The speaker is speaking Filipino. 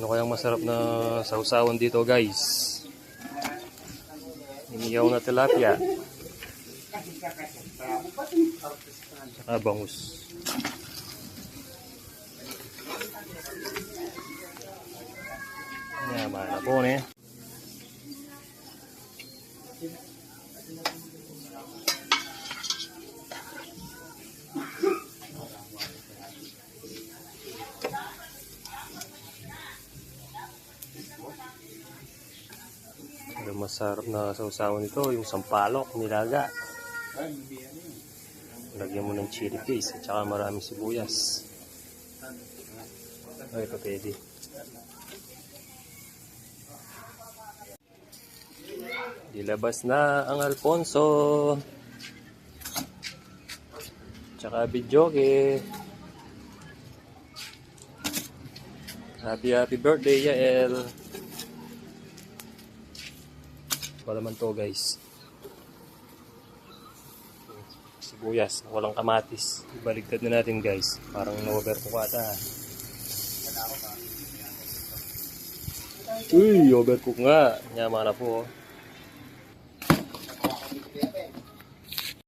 Ano kayang masarap na sausawan dito, guys? Iniyaw na tilapia. Saka bangus. Yaman na po eh. Ang masarap na sausawan nito, yung sampalok, nilaga. Lagyan mo ng chili paste at saka maraming sibuyas. Ay, ito pwede. Dilabas na ang Alfonso. Tsaka Bidyoke. Happy birthday, Yael. Wala man to, guys. Sibuyas, walang kamatis. Ibaligtad na natin, guys. Parang na-overcook ata. Uy, overcook nga. Yaman na po.